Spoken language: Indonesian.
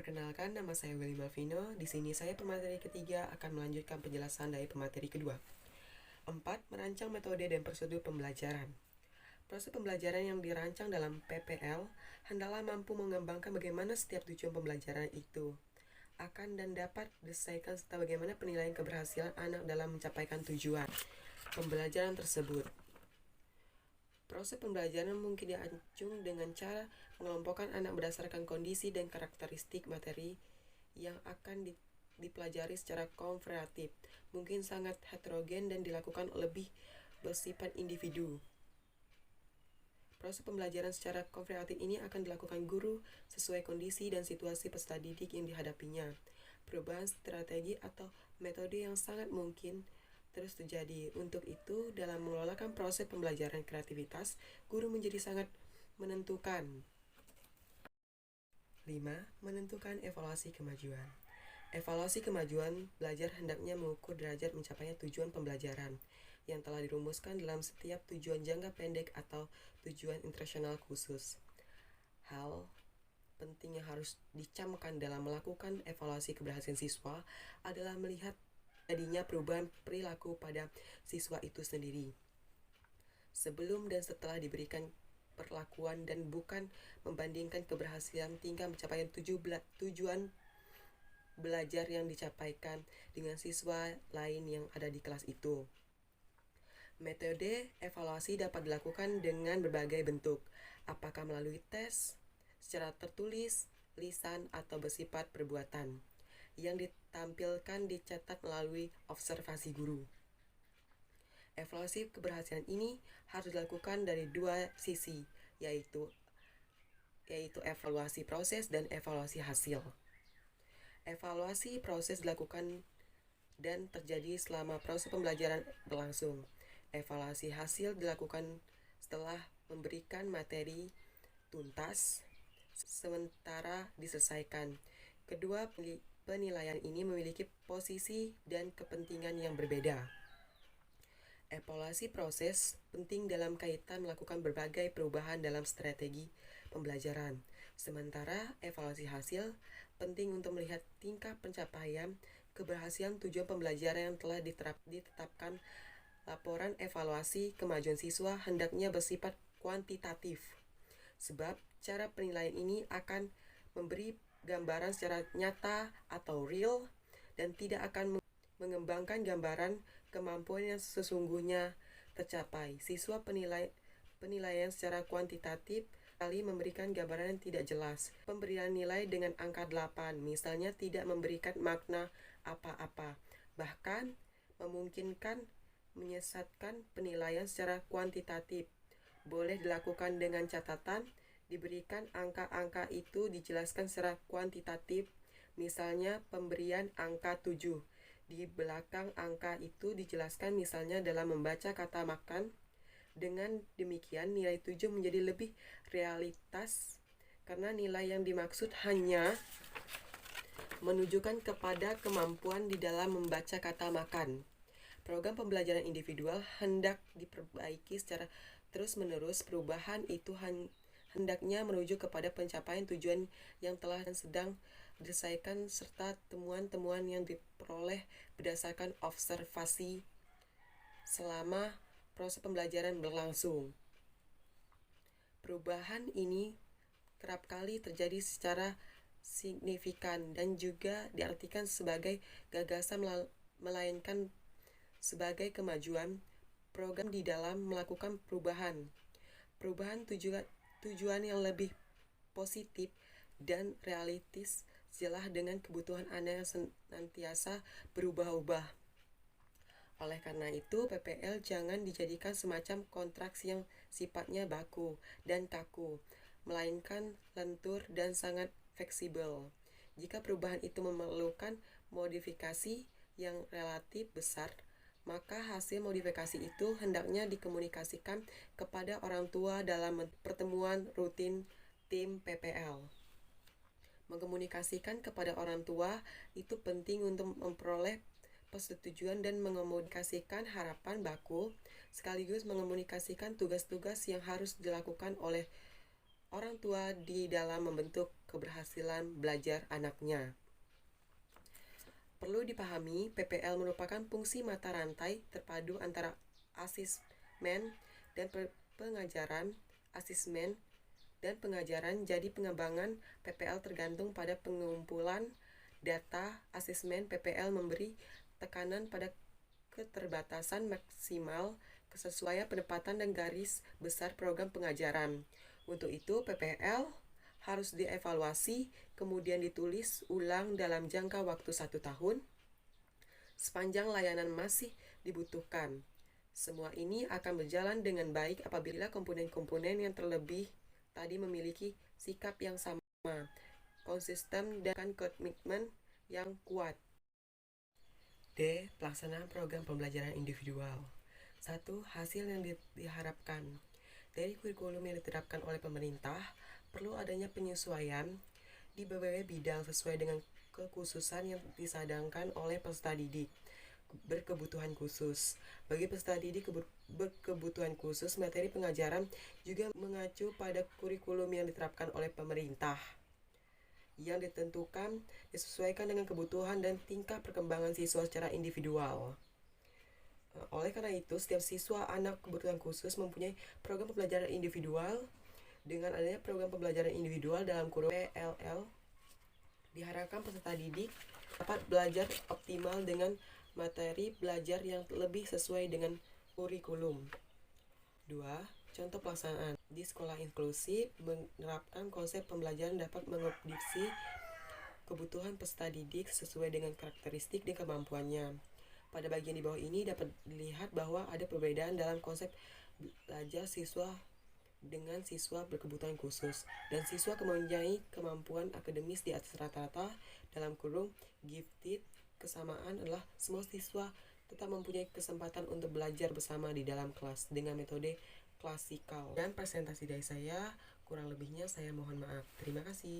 Perkenalkan, nama saya Willy Malvino. Di sini saya pemateri ketiga akan melanjutkan penjelasan dari pemateri kedua. 4. Merancang metode dan prosedur pembelajaran. Proses pembelajaran yang dirancang dalam PPL hendaklah mampu mengembangkan bagaimana setiap tujuan pembelajaran itu akan dan dapat diselesaikan serta bagaimana penilaian keberhasilan anak dalam mencapaikan tujuan pembelajaran tersebut. Proses pembelajaran mungkin diancung dengan cara mengelompokkan anak berdasarkan kondisi dan karakteristik materi yang akan dipelajari secara konferatif, mungkin sangat heterogen dan dilakukan lebih bersifat individu. Proses pembelajaran secara konferatif ini akan dilakukan guru sesuai kondisi dan situasi peserta didik yang dihadapinya. Perubahan strategi atau metode yang sangat mungkin terus terjadi. Untuk itu, dalam mengelolakan proses pembelajaran kreativitas, guru menjadi sangat menentukan. 5. Menentukan evaluasi kemajuan. Evaluasi kemajuan belajar hendaknya mengukur derajat mencapainya tujuan pembelajaran yang telah dirumuskan dalam setiap tujuan jangka pendek atau tujuan internasional khusus. Hal penting yang harus dicamkan dalam melakukan evaluasi keberhasilan siswa adalah melihat jadinya perubahan perilaku pada siswa itu sendiri sebelum dan setelah diberikan perlakuan dan bukan membandingkan keberhasilan tingkat pencapaian tujuan belajar yang dicapaikan dengan siswa lain yang ada di kelas itu. Metode evaluasi dapat dilakukan dengan berbagai bentuk, apakah melalui tes, secara tertulis, lisan, atau bersifat perbuatan yang ditampilkan dicatat melalui observasi guru. Evaluasi keberhasilan ini harus dilakukan dari dua sisi, yaitu evaluasi proses dan evaluasi hasil. Evaluasi proses dilakukan dan terjadi selama proses pembelajaran berlangsung. Evaluasi hasil dilakukan setelah memberikan materi tuntas sementara diselesaikan. Kedua penilaian ini memiliki posisi dan kepentingan yang berbeda. Evaluasi proses penting dalam kaitan melakukan berbagai perubahan dalam strategi pembelajaran. Sementara evaluasi hasil penting untuk melihat tingkat pencapaian keberhasilan tujuan pembelajaran yang telah ditetapkan. Laporan evaluasi kemajuan siswa hendaknya bersifat kuantitatif, sebab cara penilaian ini akan memberi gambaran secara nyata atau real dan tidak akan mengembangkan gambaran kemampuan yang sesungguhnya tercapai. Siswa penilaian secara kuantitatif kali memberikan gambaran yang tidak jelas. Pemberian nilai dengan angka 8 misalnya tidak memberikan makna apa-apa, bahkan memungkinkan menyesatkan penilaian secara kuantitatif. Boleh dilakukan dengan catatan diberikan angka-angka itu dijelaskan secara kuantitatif, misalnya pemberian angka 7. Di belakang angka itu dijelaskan misalnya dalam membaca kata makan. Dengan demikian nilai 7 menjadi lebih realitas karena nilai yang dimaksud hanya menunjukkan kepada kemampuan di dalam membaca kata makan. Program pembelajaran individual hendak diperbaiki secara terus-menerus. Perubahan itu hendaknya menuju kepada pencapaian tujuan yang telah dan sedang diselesaikan serta temuan-temuan yang diperoleh berdasarkan observasi selama proses pembelajaran berlangsung. Perubahan ini kerap kali terjadi secara signifikan dan juga diartikan sebagai gagasan melainkan sebagai kemajuan program di dalam melakukan perubahan tujuan yang lebih positif dan realistis sejalan dengan kebutuhan anak yang senantiasa berubah-ubah. Oleh karena itu, PPL jangan dijadikan semacam kontraksi yang sifatnya baku dan kaku, melainkan lentur dan sangat fleksibel. Jika perubahan itu memerlukan modifikasi yang relatif besar, maka hasil modifikasi itu hendaknya dikomunikasikan kepada orang tua dalam pertemuan rutin tim PPL. Mengkomunikasikan kepada orang tua itu penting untuk memperoleh persetujuan dan mengomunikasikan harapan baku, sekaligus mengomunikasikan tugas-tugas yang harus dilakukan oleh orang tua di dalam membentuk keberhasilan belajar anaknya. Perlu dipahami, PPL merupakan fungsi mata rantai terpadu antara asesmen dan pengajaran, asesmen dan pengajaran. Jadi pengembangan PPL tergantung pada pengumpulan data. Asesmen PPL memberi tekanan pada keterbatasan maksimal, kesesuaian penempatan dan garis besar program pengajaran. Untuk itu, PPL harus dievaluasi, kemudian ditulis ulang dalam jangka waktu 1 tahun, sepanjang layanan masih dibutuhkan. Semua ini akan berjalan dengan baik apabila komponen-komponen yang terlebih tadi memiliki sikap yang sama, konsisten, dan komitmen yang kuat. D. Pelaksanaan program pembelajaran individual. 1. Hasil yang diharapkan. Dari kurikulum yang diterapkan oleh pemerintah, perlu adanya penyesuaian di berbagai bidang sesuai dengan kekhususan yang disadangkan oleh peserta didik berkebutuhan khusus. Bagi peserta didik berkebutuhan khusus, materi pengajaran juga mengacu pada kurikulum yang diterapkan oleh pemerintah, yang ditentukan disesuaikan dengan kebutuhan dan tingkat perkembangan siswa secara individual. Oleh karena itu, setiap siswa anak kebutuhan khusus mempunyai program pembelajaran individual. Dengan adanya program pembelajaran individual dalam kurung PLL, diharapkan peserta didik dapat belajar optimal dengan materi belajar yang lebih sesuai dengan kurikulum. 2. Contoh pelaksanaan. Di sekolah inklusif, menerapkan konsep pembelajaran dapat mengoptisi kebutuhan peserta didik sesuai dengan karakteristik dan kemampuannya. Pada bagian di bawah ini dapat dilihat bahwa ada perbedaan dalam konsep belajar siswa dengan siswa berkebutuhan khusus dan siswa mempunyai kemampuan akademis di atas rata-rata dalam kurung gifted. Kesamaan adalah semua siswa tetap mempunyai kesempatan untuk belajar bersama di dalam kelas dengan metode klasikal. Dan presentasi dari saya, kurang lebihnya saya mohon maaf. Terima kasih.